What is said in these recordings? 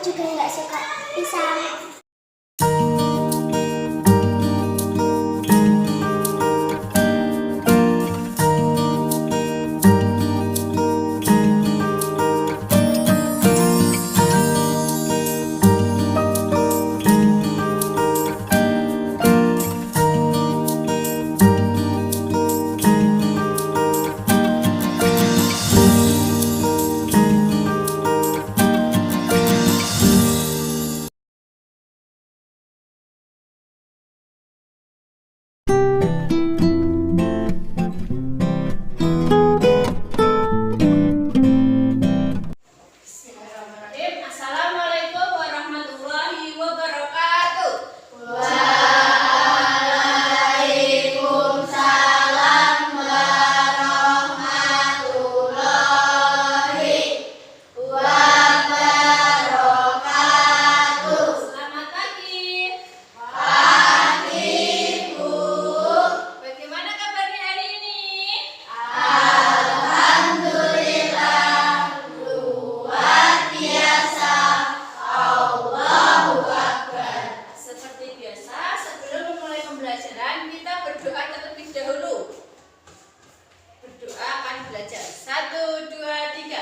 juga nggak suka pisang. Assalamualaikum warahmatullahi wabarakatuh. Waalaikumsalam warahmatullahi wabarakatuh. Selamat pagi. Pagi, Bu. Bagaimana kabarnya hari ini? Alhamdulillah, luar biasa. Allahu Akbar. Seperti biasa, sebelum memulai pembelajaran, kita berdoa terlebih dahulu. Berdoa akan belajar. 1, 2, 3.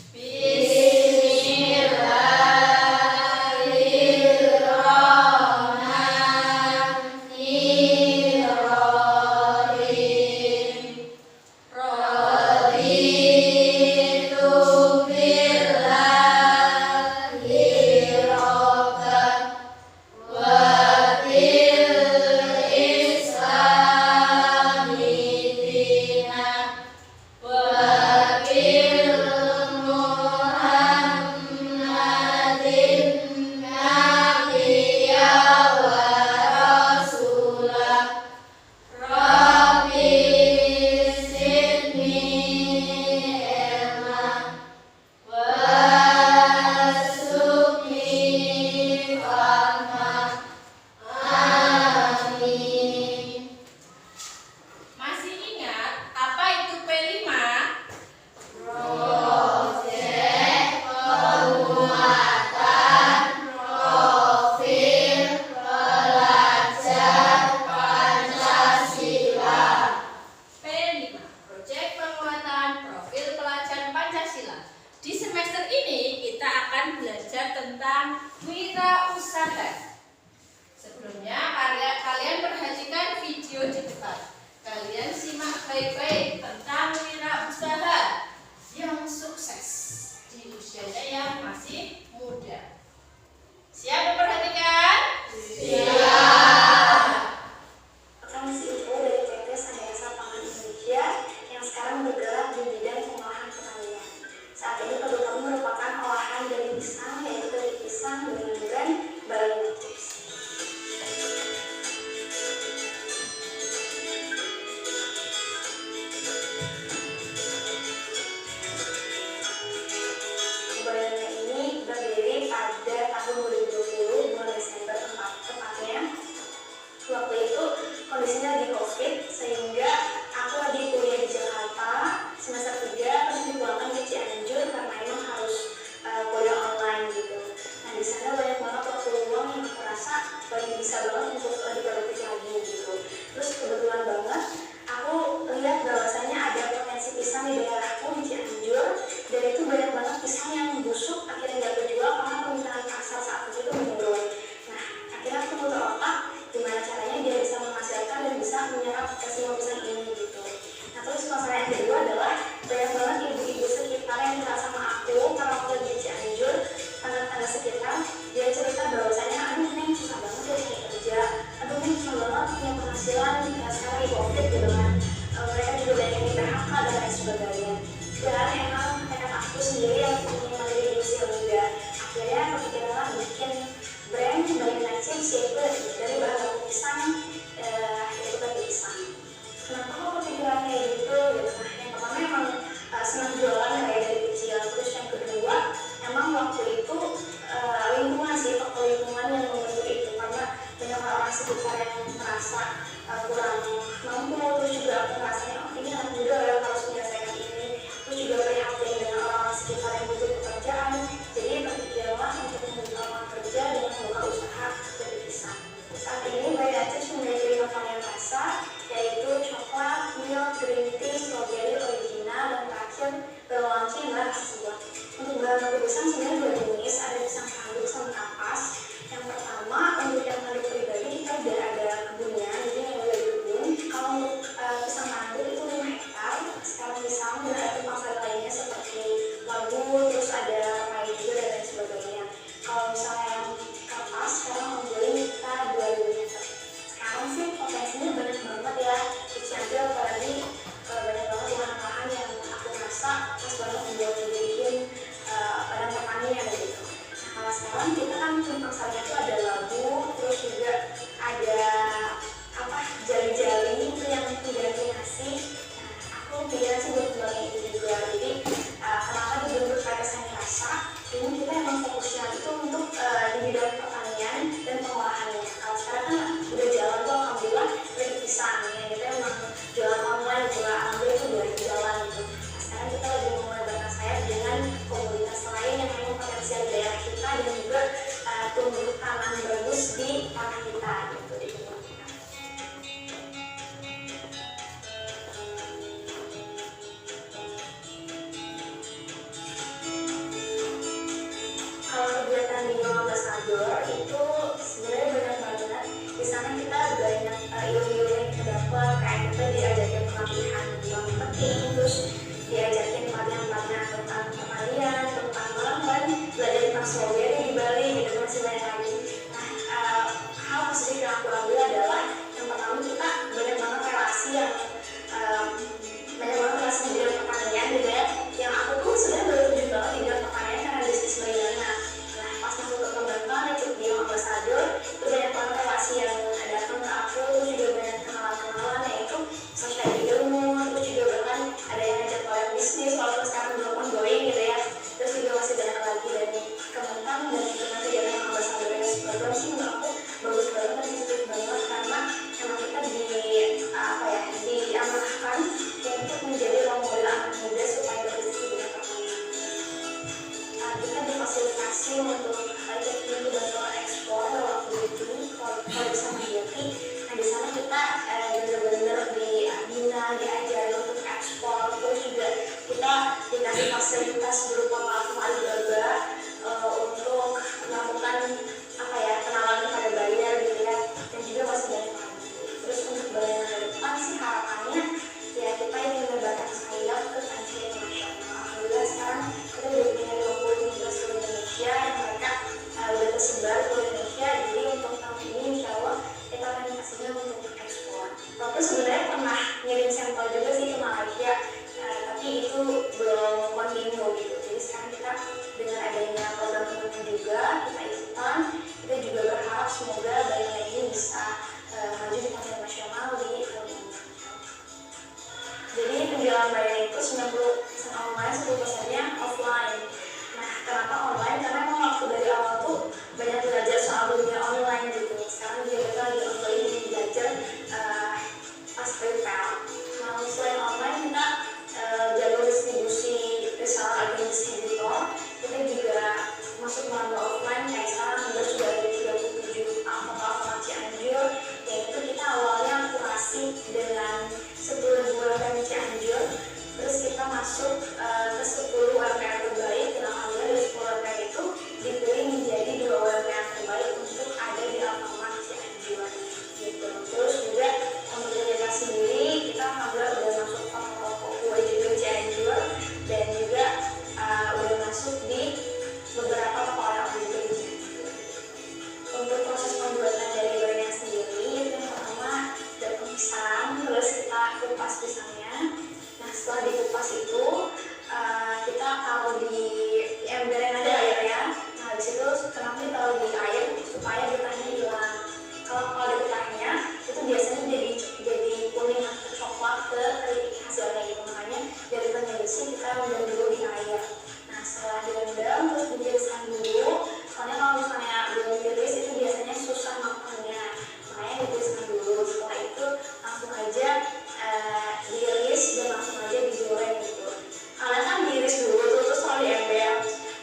Bismillahirrahmanirrahim. Raditu billahi robban wa bil islami dinan wa bil muhammadin nabiyya wa rasulah. Rabbi zidni ilma warzuqni fahma. Amin. Masih ingat apa itu P5? Proyek penguatan profil pelajar Pancasila. P5, Proyek Penguatan Profil Pelajar Pancasila. Di semester ini kita akan belajar tentang wirausaha. Sebelumnya, kalian perhatikan video di depan. Kalian simak baik-baik tentang wirausaha yang sukses di usianya yang masih muda. Siap memperhatikan? Kami CEO dari PT Sanayasa Pangan Indonesia yang sekarang bergerak di bidang pengolahan pertanian. Saat ini produk kami merupakan olahan dari pisang, yaitu dari pisang dengan brand Balina Chips. Balina ini berdiri pada kegiatan di Young Ambassador itu sebenarnya banyak banget. Di sana kita banyak ilmu-ilmu yang kita dapat, kayak kita diajarin pelatihan yang penting, terus diajarin pelatihan tentang pertanian, tentang malam, belajar tentang strawberry di Bali, gitu masih banyak lagi. Nah, hal positif yang aku ambil adalah yang pertama kita banyak banget relasi yang banyak banget relasi di bidang pertanian gitu ya. Yang aku tuh sebenarnya baru terjun banget di bidang pertanian karena bisnis bayarnya. Nah, pas masuk ke Kementerian ikut di Young Ambassador itu banyak banget relasi yang datang ke aku, terus juga banyak kenalan-kenalan yaitu sosial ilmu, terus juga bahkan ada yang ngajak proyek bisnis walaupun sekarang belum ongoing gitu ya. Terus juga masih banyak lagi dari Kementerian dan dengan kegiatan Young Ambassador yang program sih menurut aku bagus banget dan positif banget karena emang kita diamanahkan untuk menjadi role model anak muda supaya berkembang di bidang pertanian. Kita difasilitasi untuk ikut pintu bantuan ekspor lewat BRI kalau bisa mengerti. Nah di sana kita benar-benar dibina, diajar untuk ekspor, terus juga kita dikasih fasilitas berupa platform Alibaba untuk melakukan kenalan kepada buyer gitu ya, dan juga masih banyak lagi. Terus untuk bayangan ke depan sih harapannya ya kita ingin membatasi sayap ke kancah internasional. Alhamdulillah sekarang kita udah punya 20 universitas di Indonesia yang mereka udah tersebar ke Indonesia. Jadi untuk tahun ini insya Allah kita akan kasihnya untuk ekspor. Walaupun sebenarnya pernah ngirim sampel juga sih ke Malaysia, tapi itu belum continue gitu. Jadi sekarang kita dengan adanya program teman juga kita ikutan, kita juga berharap semoga bayangan ini bisa maju di kancah nasional di tahun ini. Jadi penjualan bayangan itu 90% online, 10%-nya offline. Nah, kenapa online? Karena memang waktu dari awal tuh banyak belajar soal dunia online gitu. Sekarang juga kita lagi online belajar pas retail. Nah, selain online kita jalur distribusi reseller agen distributor, kita juga masuk melalui offline. Kayak sekarang kita sudah ada 37 toko Cianjur, yaitu kita awalnya kurasi dengan 10 UMKM Cianjur, terus kita masuk ke 10 UMKM terbaik, dan alhamdulillah dari 10 UMKM itu dipilih menjadi 2 UMKM terbaik untuk ada di Alfamart Cianjur gitu. Terus juga untuk kita sendiri, kita alhamdulillah udah masuk toko kue juga Cianjur, dan juga udah masuk di beberapa toko oleh-oleh juga di Cianjur. Untuk proses pembuatan dari bayangan sendiri, itu yang pertama datang pisang, terus kita kupas pisangnya. Nah setelah dikupas itu kita taruh di embernya aja airnya. Nah habis itu kenapa ditaruh di air supaya getahnya hilang. Kalau ada getahnya itu biasanya jadi kuning atau coklat ke keripik hasilnya gitu. Makanya biar getahnya bersih kita rendam dulu di air. Nah setelah direndam terus ditiriskan dulu. Soalnya kalau misalnya belum ditiris itu biasanya susah makannya. Makanya ditiriskan dulu. Setelah itu langsung aja diiris dan langsung aja digoreng gitu. Kalian kan diiris dulu terus kalau diember.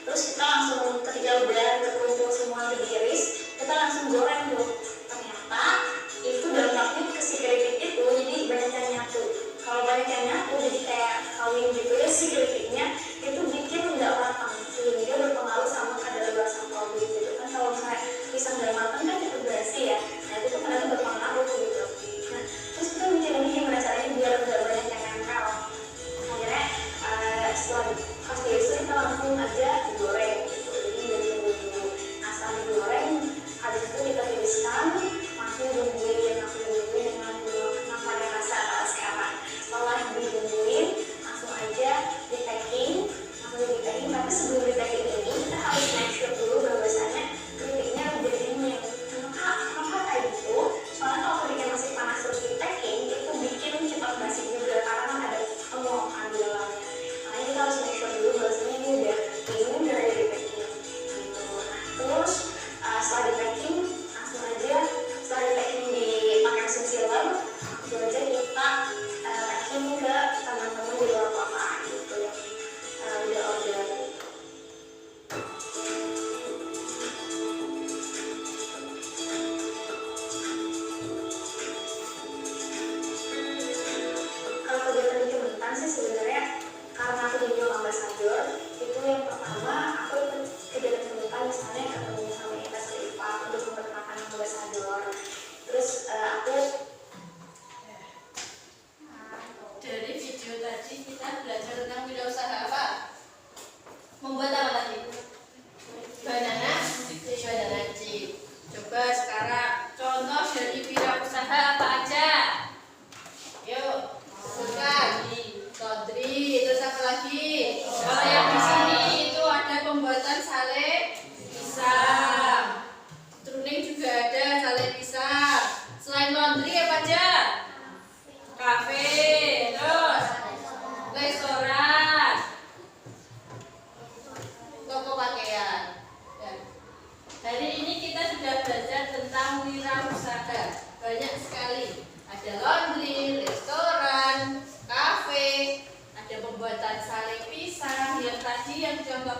Terus kita langsung ketika udah terkumpul semua diiris, kita langsung goreng tuh. Ternyata itu dampaknya ke si keripik itu jadi banyak yang nyatu. Kalau banyak yang nyatu jadi kayak kawin gitu ya si keripiknya itu bikin nggak matang sehingga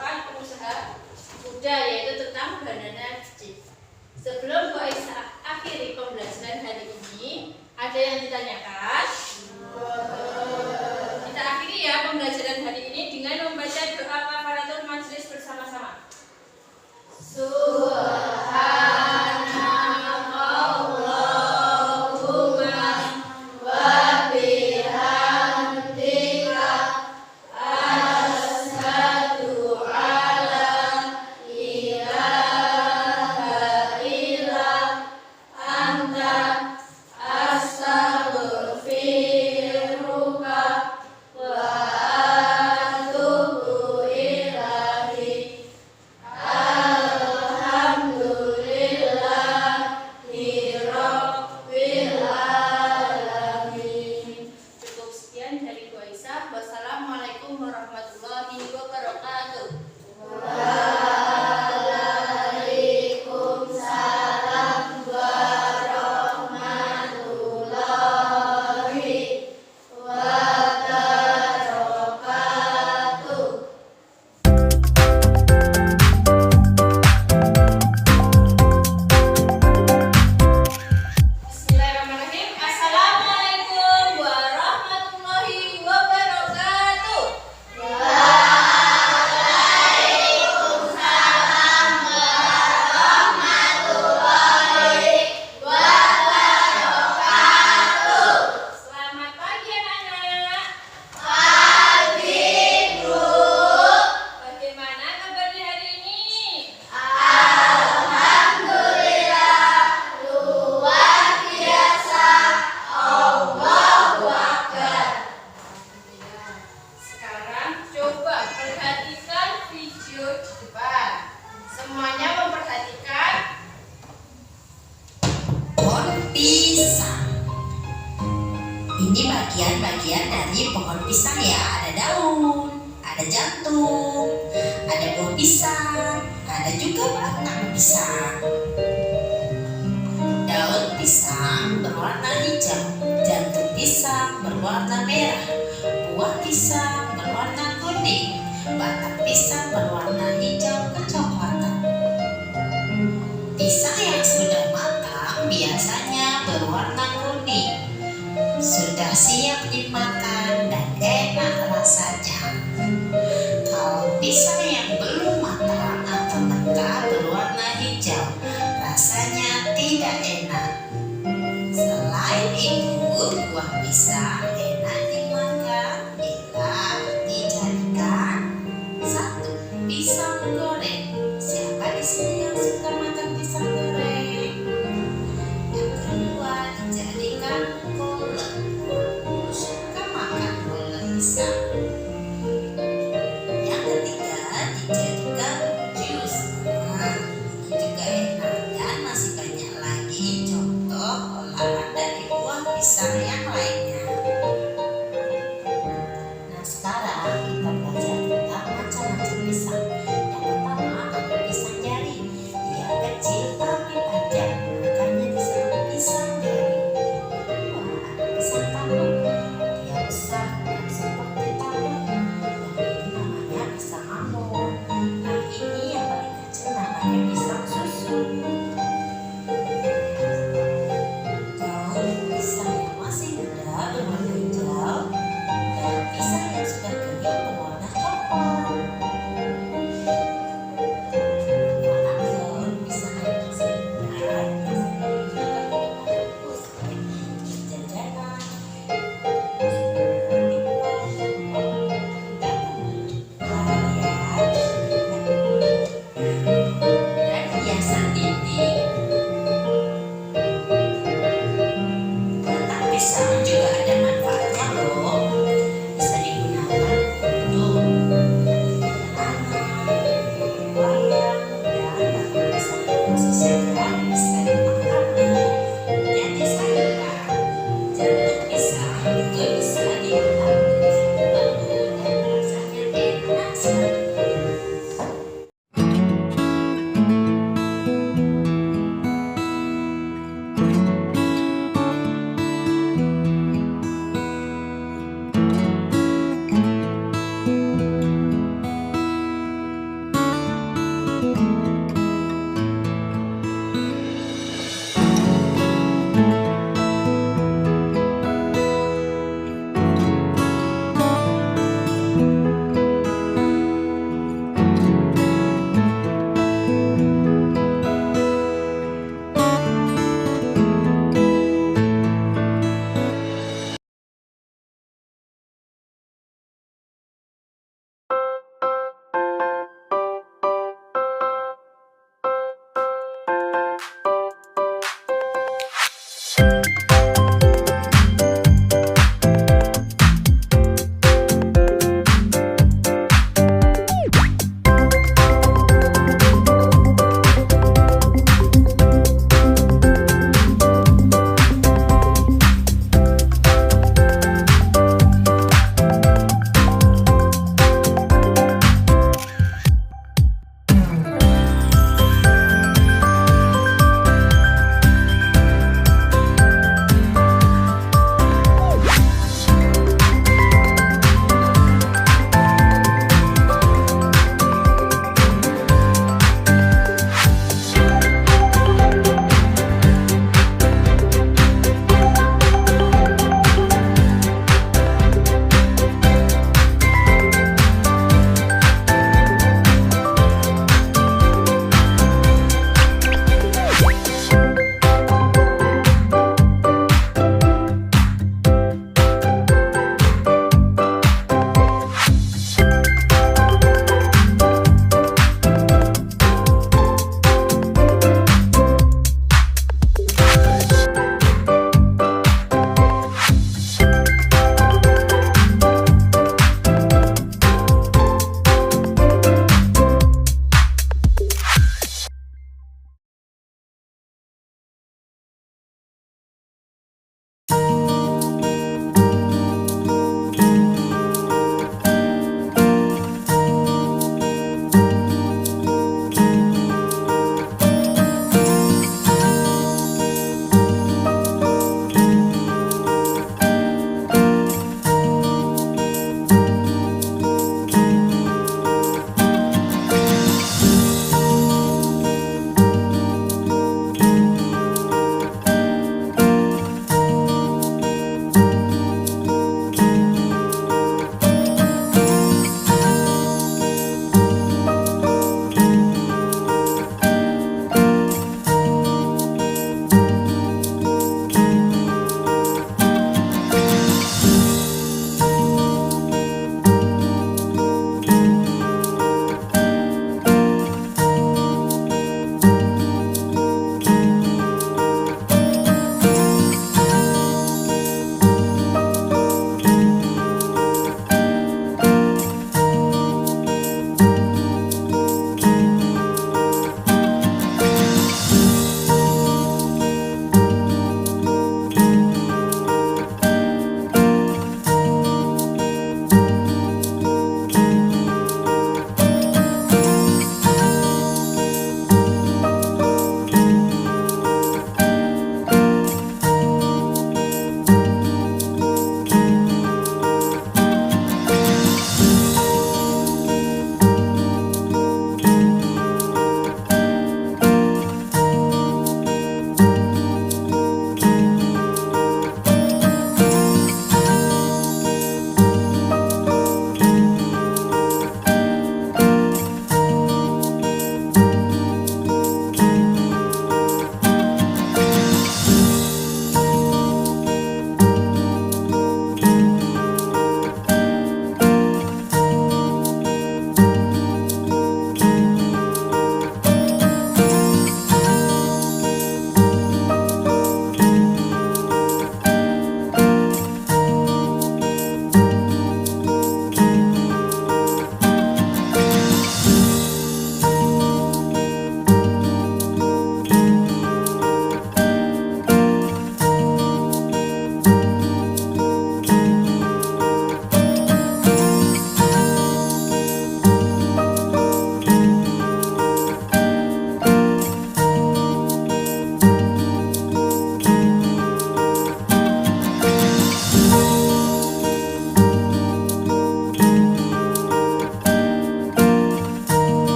merupakan pengusaha muda, yaitu tentang banana chips. Sebelum Bu Aisyah akhiri pembelajaran hari ini, ada yang ditanyakan? Kita akhiri ya pembelajaran hari ini dengan membaca doa kafaratul majelis bersama-sama. Cukup sekian dari Bu Aisyah. Wassalamualaikum warahmatullahi wabarakatuh. Waalaikumsalam warahmatullahi wabarakatuh. Bismillahirrahmanirrahim. Assalamualaikum warahmatullahi wabarakatuh. Selamat pagi anak-anak. Bagaimana kabarnya hari ini? Sekarang coba perhatikan video di depan. Semuanya memperhatikan. Pohon pisang. Ini bagian-bagian dari pohon pisang ya. Ada daun, ada jantung, ada buah pisang, ada juga batang pisang. Daun pisang berwarna hijau, jantung pisang berwarna merah, buah pisang berwarna kuning, batang pisang berwarna hijau kecoklatan. Pisang yang sudah matang biasanya berwarna kuning, sudah siap dimakan dan enak rasanya. Kalau pisang yang belum matang atau mentah berwarna hijau, rasanya tidak enak. Selain itu, buah pisang enak dimakan bila dijadikan satu, pisang goreng. Siapa di sini yang suka makan pisang goreng? Yang kedua, dijadikan kolak. Suka makan kolak pisang. Yang ketiga, dijadikan jus. Nah, ini juga enak dan masih banyak lagi contoh olahan dari buah pisang yang lainnya. Nah, sekarang kita belajar tentang macam-macam pisang. Yang pertama ada pisang jari. Dia kecil tapi panjang, makanya disebut pisang jari. Yang kedua ada pisang tambang. Dia besar dan seperti tambang. Yang ini namanya pisang ambon. Yang ini yang paling kecil namanya pisang